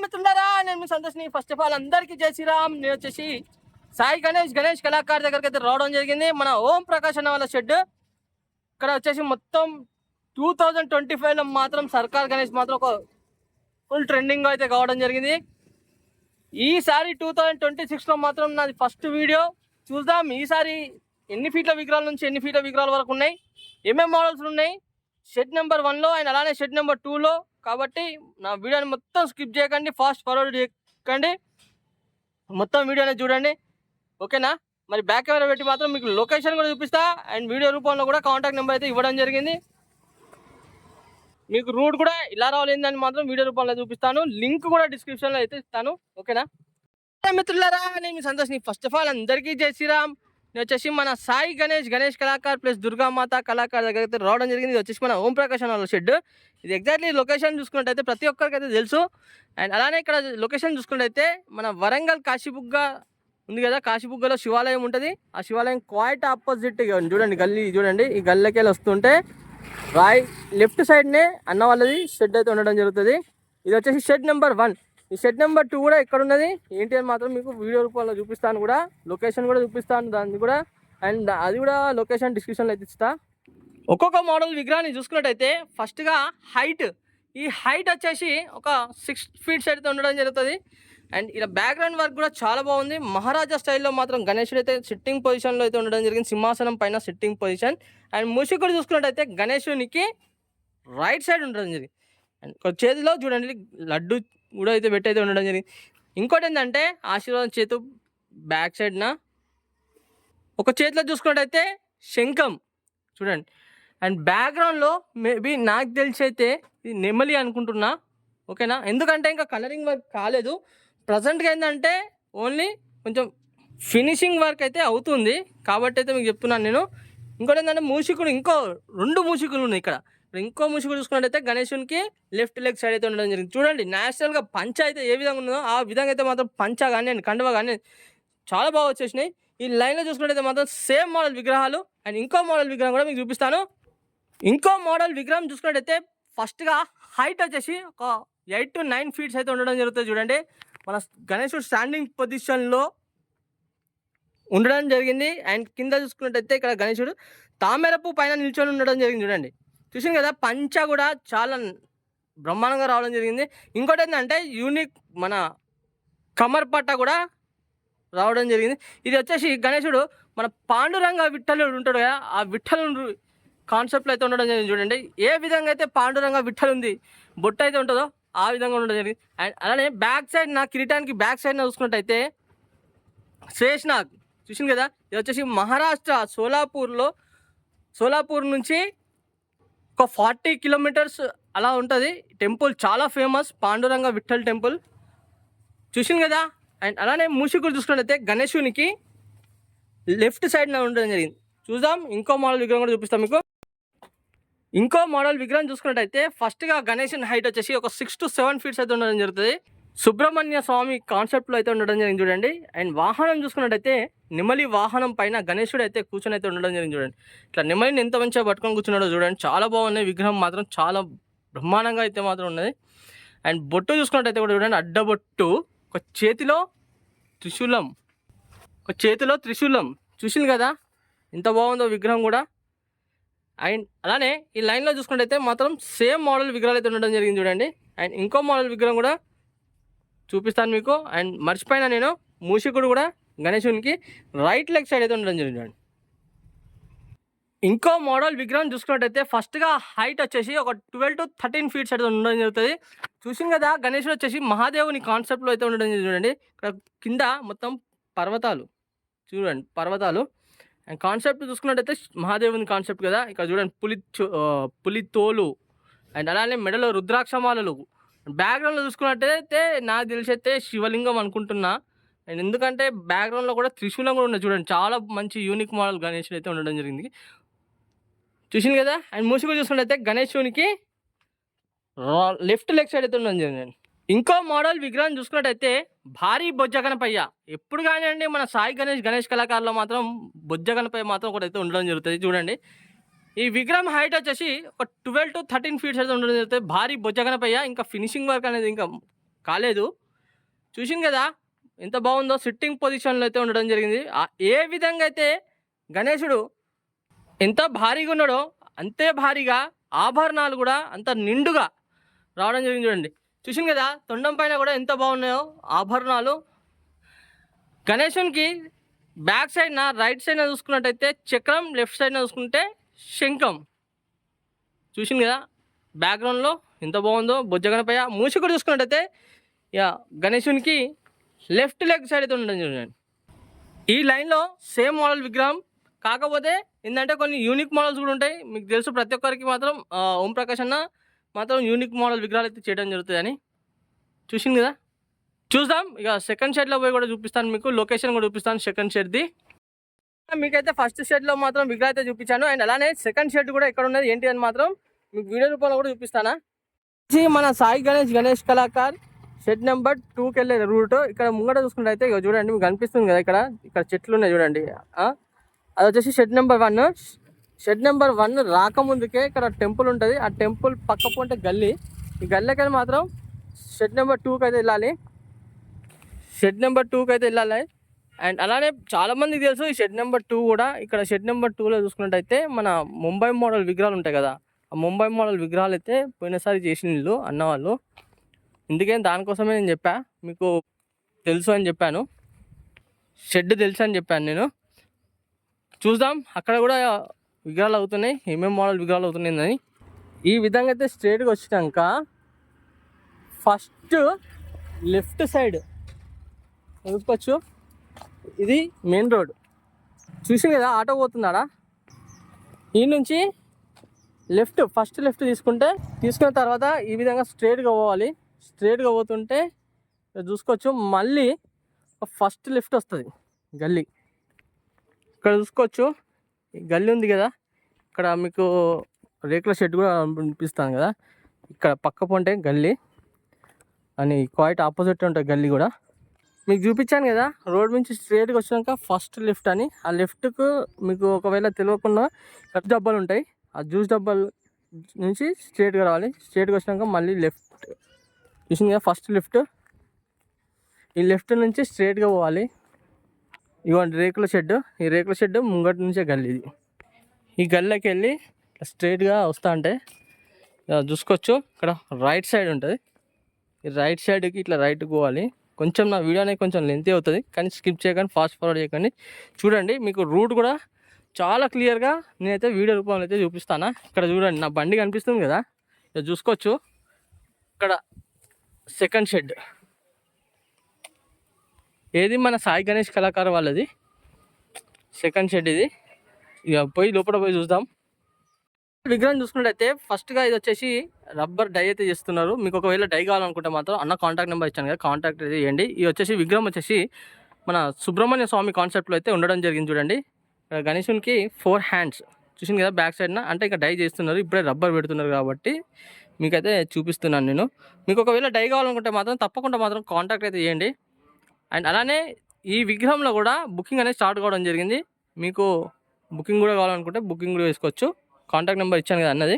మిత్రులారా, నేను మీ సంతోష్ని. First of all అందరికీ జై శ్రీరామ్. నేను వచ్చేసి సాయి గణేష్ కళాకారు దగ్గరికి అయితే రావడం జరిగింది. మన ఓం ప్రకాష్ అన్న వాళ్ళ షెడ్. ఇక్కడ వచ్చేసి మొత్తం 2025లో మాత్రం సర్కార్ గణేష్ మాత్రం ఒక ఫుల్ ట్రెండింగ్ అయితే కావడం జరిగింది. ఈసారి 2026లో మాత్రం నాది ఫస్ట్ వీడియో. చూద్దాం ఈసారి ఎన్ని ఫీట్ల విగ్రహాల నుంచి ఎన్ని ఫీట్ల విగ్రహాల వరకు ఉన్నాయి, ఏమేమి మోడల్స్ ఉన్నాయి షెడ్ నెంబర్ 1లో అండ్ అలానే షెడ్ నెంబర్ 2లో. కాబట్టి నా వీడియోని మొత్తం స్కిప్ చేయకండి, ఫాస్ట్ ఫార్వర్డ్ చేయకండి, మొత్తం వీడియోని చూడండి, ఓకేనా? మరి బ్యాక్ కెమెరా పెట్టి మాత్రం మీకు లొకేషన్ కూడా చూపిస్తా అండ్ వీడియో రూపంలో కూడా కాంటాక్ట్ నెంబర్ అయితే ఇవ్వడం జరిగింది. మీకు రూట్ కూడా ఇలా రావాలని మాత్రం వీడియో రూపంలో చూపిస్తాను. లింక్ కూడా డిస్క్రిప్షన్లో అయితే ఇస్తాను, ఓకేనా? మిత్రులారా, నేను మీ సంతోష్ని. ఫస్ట్ ఆఫ్ ఆల్ అందరికీ జై శ్రీరామ్. నేను వచ్చేసి మన సాయి గణేష్ కళాకార్ ప్లస్ దుర్గామాత కళాకార్ దగ్గర అయితే రావడం జరిగింది. ఇది వచ్చేసి మన ఓం ప్రకాష్ వాళ్ళ షెడ్. ఇది ఎగ్జాక్ట్లీ లొకేషన్ చూసుకున్నట్టయితే ప్రతి ఒక్కరికైతే తెలుసు. అండ్ అలానే ఇక్కడ లొకేషన్ చూసుకున్నట్టయితే మన వరంగల్ కాశీబుగ్గ ఉంది కదా, కాశీబుగ్గలో శివాలయం ఉంటుంది. ఆ శివాలయం క్వైట్ ఆపోజిట్ చూడండి, గల్లీ చూడండి. ఈ గల్లకి వెళ్ళి వస్తుంటే లెఫ్ట్ సైడ్నే అన్న వాళ్ళది షెడ్ అయితే ఉండడం జరుగుతుంది. ఇది వచ్చేసి షెడ్ నెంబర్ 1. ఈ షెడ్ నెంబర్ 2 కూడా ఎక్కడ ఉన్నది ఏంటి అని మాత్రం మీకు వీడియో రూపంలో చూపిస్తాను, కూడా లొకేషన్ కూడా చూపిస్తాను దాన్ని కూడా. అండ్ అది కూడా లొకేషన్ డిస్క్రిప్షన్లో అయితే ఇస్తా. ఒక్కొక్క మోడల్ విగ్రహాన్ని చూసుకున్నట్టయితే ఫస్ట్గా హైట్. ఈ హైట్ వచ్చేసి ఒక 6 feet అయితే ఉండడం జరుగుతుంది. అండ్ ఇలా బ్యాక్గ్రౌండ్ వర్క్ కూడా చాలా బాగుంది. మహారాజా స్టైల్లో మాత్రం గణేశుడు అయితే సిట్టింగ్ పొజిషన్లో అయితే ఉండడం జరిగింది, సింహాసనం పైన సిట్టింగ్ పొజిషన్. అండ్ మూషికుడు చూసుకున్నట్టయితే గణేశునికి రైట్ సైడ్ ఉండడం జరిగింది. అండ్ చేతిలో చూడండి లడ్డు కూడా అయితే పెట్టి అయితే ఉండడం జరిగింది. ఇంకోటి ఏంటంటే ఆశీర్వాదం చేతు బ్యాక్ సైడ్న ఒక చేతిలో చూసుకున్నట్టయితే శంఖం చూడండి. అండ్ బ్యాక్గ్రౌండ్లో మేబీ నాకు తెలిసి అయితే ఇది నెమలి అనుకుంటున్నా, ఓకేనా? ఎందుకంటే ఇంకా కలరింగ్ వర్క్ కాలేదు. ప్రజెంట్గా ఏంటంటే ఓన్లీ కొంచెం ఫినిషింగ్ వర్క్ అయితే అవుతుంది కాబట్టి అయితే మీకు చెప్తున్నాను నేను. ఇంకోటి ఏంటంటే మూషికుడు, ఇంకో 2 మూషికులు ఉన్నాయి ఇక్కడ. ఇంకో మూషికుడు చూసుకున్నట్టయితే గణేశునికి లెఫ్ట్ లెగ్ సైడ్ అయితే ఉండడం జరిగింది. చూడండి నేచురల్గా పంచ అయితే ఏ విధంగా ఉన్నదో ఆ విధంగా అయితే మాత్రం పంచ కానీ అండ్ కండువ కానీ చాలా బాగా వచ్చేసినాయి. ఈ లైన్లో చూసుకున్నట్టయితే మాత్రం సేమ్ మోడల్ విగ్రహాలు. అండ్ ఇంకో మోడల్ విగ్రహం కూడా మీకు చూపిస్తాను. ఇంకో మోడల్ విగ్రహం చూసుకున్నట్టయితే ఫస్ట్గా హైట్ వచ్చేసి ఒక 8 to 9 feet అయితే ఉండడం జరుగుతుంది. చూడండి మన గణేశుడు స్టాండింగ్ పొజిషన్లో ఉండడం జరిగింది. అండ్ కింద చూసుకున్నట్టయితే ఇక్కడ గణేశుడు తామరపు పైన నిల్చొని ఉండడం జరిగింది. చూడండి చూసింది కదా, పంచ కూడా చాలా బ్రహ్మాండంగా రావడం జరిగింది. ఇంకోటి ఏంటంటే యూనిక్ మన కమర్ పట్ట కూడా రావడం జరిగింది. ఇది వచ్చేసి గణేశుడు మన పాండురంగ విఠలుడు ఉంటాడు కదా, ఆ విఠలుడు కాన్సెప్ట్లో అయితే ఉండడం జరిగింది. చూడండి ఏ విధంగా అయితే పాండురంగ విఠలు ఉంది బొట్టు అయితే ఉంటుందో ఆ విధంగా ఉండడం జరిగింది. అండ్ అలానే బ్యాక్ సైడ్ నా కిరీటానికి బ్యాక్ సైడ్ చూసుకున్నట్టయితే శేషనాగ్ చూసింది కదా, ఇది వచ్చేసి మహారాష్ట్ర సోలాపూర్ నుంచి ఒక 40 kilometers అలా ఉంటుంది. టెంపుల్ చాలా ఫేమస్, పాండురంగ విఠల్ టెంపుల్ చూసింది కదా. అండ్ అలానే మూషికుడు చూసుకున్నట్టయితే గణేశునికి లెఫ్ట్ సైడ్ ఉండడం జరిగింది. చూద్దాం ఇంకో మోడల్ విగ్రహం కూడా చూపిస్తాం మీకు. ఇంకో మోడల్ విగ్రహం చూసుకున్నట్టయితే ఫస్ట్గా గణేశుని హైట్ వచ్చేసి ఒక 6 to 7 feet అయితే ఉండడం జరుగుతుంది. సుబ్రహ్మణ్య స్వామి కాన్సెప్ట్లో అయితే ఉండడం జరిగింది చూడండి. అండ్ వాహనం చూసుకున్నట్టయితే నెమలి వాహనం పైన గణేశుడు అయితే కూర్చొని అయితే ఉండడం జరిగింది. చూడండి ఇట్లా నెమలిని ఎంత మంచిగా పట్టుకొని కూర్చున్నాడో చూడండి, చాలా బాగున్నాయి. విగ్రహం మాత్రం చాలా బ్రహ్మాండంగా అయితే మాత్రం ఉన్నది. అండ్ బొట్టు చూసుకున్నట్టయితే కూడా చూడండి, అడ్డబొట్టు, ఒక చేతిలో త్రిశూలం చూసింది కదా, ఎంత బాగుందో విగ్రహం కూడా. అండ్ అలానే ఈ లైన్లో చూసుకున్నట్టయితే మాత్రం సేమ్ మోడల్ విగ్రహాలు అయితే ఉండడం జరిగింది చూడండి. అండ్ ఇంకో మోడల్ విగ్రహం కూడా చూపిస్తాను మీకు. అండ్ మర్చిపోయినా నేను, మూషికుడు కూడా గణేశునికి రైట్ లెగ్ సైడ్ అయితే ఉండడం జరిగింది చూడండి. ఇంకో మోడల్ విగ్రహం చూసుకున్నట్టయితే ఫస్ట్గా హైట్ వచ్చేసి ఒక 12 to 13 feet అయితే ఉండడం జరుగుతుంది. చూసింది కదా, గణేశుడు వచ్చేసి మహాదేవుని కాన్సెప్ట్లో అయితే ఉండడం జరిగింది చూడండి. ఇక్కడ కింద మొత్తం పర్వతాలు చూడండి, పర్వతాలు. అండ్ కాన్సెప్ట్ చూసుకున్నట్టయితే మహాదేవుని కాన్సెప్ట్ కదా. ఇక్కడ చూడండి పులి తోలు అండ్ అలానే మెడలో రుద్రాక్షమాలలు. బ్యాక్గ్రౌండ్లో చూసుకున్నట్టయితే నాకు తెలిసి అయితే శివలింగం అనుకుంటున్నా. అండ్ ఎందుకంటే బ్యాక్గ్రౌండ్లో కూడా త్రిశూలం కూడా ఉన్నది చూడండి, చాలా మంచి యూనిక్ మోడల్ గణేశుడు అయితే ఉండడం జరిగింది చూసింది కదా. అండ్ మూసిగా చూసుకున్నట్టయితే గణేశునికి లెఫ్ట్ లెగ్ సైడ్ అయితే ఉండడం జరిగింది. ఇంకో మోడల్ విగ్రహం చూసుకున్నట్టయితే భారీ బొజ్జ గణపయ్య. ఎప్పుడు కానివ్వండి మన సాయి గణేష్ కళాకారులో మాత్రం బొజ్జ గణపయ్య మాత్రం ఒకటి అయితే ఉండడం జరుగుతుంది. చూడండి ఈ విగ్రహం హైట్ వచ్చేసి ఒక 12 to 13 feet అయితే ఉండడం జరుగుతుంది. భారీ బొజ్జ గణపయ్య. ఇంకా ఫినిషింగ్ వర్క్ అనేది ఇంకా కాలేదు. చూసింది కదా ఎంత బాగుందో, సిట్టింగ్ పొజిషన్లో అయితే ఉండడం జరిగింది. ఏ విధంగా అయితే గణేశుడు ఎంత భారీగా ఉన్నాడో అంతే భారీగా ఆభరణాలు కూడా అంత నిండుగా రావడం జరిగింది. చూడండి, చూసింది కదా తొండం పైన కూడా ఎంత బాగున్నాయో ఆభరణాలు. గణేశునికి బ్యాక్ సైడ్న రైట్ సైడ్న చూసుకున్నట్టయితే చక్రం, లెఫ్ట్ సైడ్న చూసుకుంటే శంఖం. చూసింది కదా బ్యాక్గ్రౌండ్లో ఎంత బాగుందో. బొజ్జ గణపయ్య మూసి కూడా చూసుకున్నట్టయితే ఇక గణేశునికి లెఫ్ట్ లెగ్ సైడ్ అయితే ఉండడం చూడండి. ఈ లైన్లో సేమ్ మోడల్ విగ్రహం, కాకపోతే ఏంటంటే కొన్ని యూనిక్ మోడల్స్ కూడా ఉంటాయి. మీకు తెలుసు ప్రతి ఒక్కరికి మాత్రం ఓం ప్రకాష్ అన్న మాత్రం యూనిక్ మోడల్ విగ్రహాలు అయితే చేయడం జరుగుతుంది అని. చూసింది కదా, చూద్దాం ఇక సెకండ్ షెడ్లో పోయి కూడా చూపిస్తాను, మీకు లొకేషన్ కూడా చూపిస్తాను సెకండ్ షెడ్ది. మీకైతే ఫస్ట్ షెడ్లో మాత్రం విగ్రహం అయితే చూపించాను, అండ్ అలానే సెకండ్ షెడ్ కూడా ఎక్కడ ఉన్నది ఏంటి అని మాత్రం మీకు వీడియో రూపంలో కూడా చూపిస్తానా. మన సాయి గణేష్ కళాకార్ షెడ్ నెంబర్ 2కి వెళ్ళే రూట్. ఇక్కడ ముంగట చూసుకుంటే అయితే ఇక చూడండి, మీకు కనిపిస్తుంది కదా ఇక్కడ చెట్లు ఉన్నాయి చూడండి. అది వచ్చేసి షెడ్ నెంబర్ 1. షెడ్ నెంబర్ 1 రాకముందుకే ఇక్కడ టెంపుల్ ఉంటుంది. ఆ టెంపుల్ పక్క పోంటే గల్లీ. ఈ గల్లీకి మాత్రం షెడ్ నెంబర్ 2కి అయితే వెళ్ళాలి. షెడ్ నెంబర్ 2కి అయితే వెళ్ళాలి. అండ్ అలానే చాలామందికి తెలుసు ఈ షెడ్ నెంబర్ 2 కూడా. ఇక్కడ షెడ్ నెంబర్ 2లో చూసుకున్నట్టయితే మన ముంబై మోడల్ విగ్రహాలు ఉంటాయి కదా, ఆ ముంబై మోడల్ విగ్రహాలు అయితే పోయినసారి చేసిన వీళ్ళు అన్నవాళ్ళు. ఇందుకే దానికోసమే నేను చెప్పా, మీకు తెలుసు అని చెప్పాను, షెడ్ తెలుసు అని చెప్పాను నేను. చూద్దాం అక్కడ కూడా విగ్రహాలు అవుతున్నాయి, ఏమేమి మోడల్ విగ్రహాలు అవుతున్నాయి. ఈ విధంగా అయితే స్ట్రేట్గా వచ్చినాక ఫస్ట్ లెఫ్ట్ సైడ్ చూసుకోవచ్చు, ఇది మెయిన్ రోడ్. చూసి కదా ఆటో పోతున్నాడా, ఈ నుంచి ఫస్ట్ లెఫ్ట్ తీసుకున్న తర్వాత ఈ విధంగా స్ట్రేట్గా పోవాలి. స్ట్రేట్గా పోతుంటే చూసుకోవచ్చు, మళ్ళీ ఫస్ట్ లెఫ్ట్ వస్తుంది గల్లీ. ఇక్కడ చూసుకోవచ్చు ఈ గల్లీ ఉంది కదా, ఇక్కడ మీకు రేకుల షెడ్ కూడా అనిపిస్తాను కదా, ఇక్కడ పక్క పొంటే గల్లీ అని క్వైట్ ఆపోజిట్ ఉంటుంది గల్లీ కూడా. మీకు చూపించాను కదా రోడ్ నుంచి స్ట్రేట్గా వచ్చినాక ఫస్ట్ లెఫ్ట్ అని. ఆ లెఫ్ట్కు మీకు ఒకవేళ తెలియకుండా జ్యూస్ డబ్బాలు ఉంటాయి, ఆ జ్యూస్ డబ్బాలు నుంచి స్ట్రేట్గా రావాలి. స్ట్రేట్గా వచ్చినాక మళ్ళీ లెఫ్ట్ చూసింది కదా ఫస్ట్ లెఫ్ట్. ఈ లెఫ్ట్ నుంచి స్ట్రేట్గా పోవాలి. ఇవ్వండి రేకుల షెడ్, ఈ రేకుల షెడ్ ముంగటి నుంచే గల్లీ. ఇది ఈ గల్లీకి వెళ్ళి స్ట్రేట్గా వస్తా అంటే చూసుకోవచ్చు ఇక్కడ రైట్ సైడ్ ఉంటుంది. ఈ రైట్ సైడ్కి ఇట్లా రైట్కి పోవాలి. కొంచెం నా వీడియో అనేది కొంచెం లెంతీ అవుతుంది, కానీ స్కిప్ చేయకండి, ఫాస్ట్ ఫార్వర్డ్ చేయకండి. చూడండి మీకు రూట్ కూడా చాలా క్లియర్గా నేనైతే వీడియో రూపంలో అయితే చూపిస్తాను. ఇక్కడ చూడండి నా బండి కనిపిస్తుంది కదా, ఇక్కడ చూసుకోవచ్చు. ఇక్కడ సెకండ్ షెడ్ ఏది మన సాయి గణేష్ కళాకారు వాళ్ళది సెకండ్ షెడ్ ఇది. ఇక పోయి లోపల పోయి చూద్దాం. విగ్రహం చూసుకున్నట్టయితే ఫస్ట్గా ఇది వచ్చేసి రబ్బర్ డై అయితే చేస్తున్నారు. మీకు ఒకవేళ డై కావాలనుకుంటే మాత్రం అన్న కాంటాక్ట్ నెంబర్ ఇచ్చాను కదా, కాంటాక్ట్ అయితే చేయండి. ఇది వచ్చేసి విగ్రహం వచ్చేసి మన సుబ్రహ్మణ్య స్వామి కాన్సెప్ట్లో అయితే ఉండడం జరిగింది. చూడండి ఇక్కడ గణేశునికి 4 హ్యాండ్స్ చూసింది కదా బ్యాక్ సైడ్న, అంటే ఇక డై చేస్తున్నారు, ఇప్పుడే రబ్బర్ పెడుతున్నారు కాబట్టి మీకైతే చూపిస్తున్నాను నేను. మీకు ఒకవేళ డై కావాలనుకుంటే మాత్రం తప్పకుండా మాత్రం కాంటాక్ట్ అయితే చేయండి. అండ్ అలానే ఈ విగ్రహంలో కూడా బుకింగ్ అనేది స్టార్ట్ కావడం జరిగింది. మీకు బుకింగ్ కూడా కావాలనుకుంటే బుకింగ్ కూడా వేసుకోవచ్చు. కాంటాక్ట్ నెంబర్ ఇచ్చాను కదా అన్నది.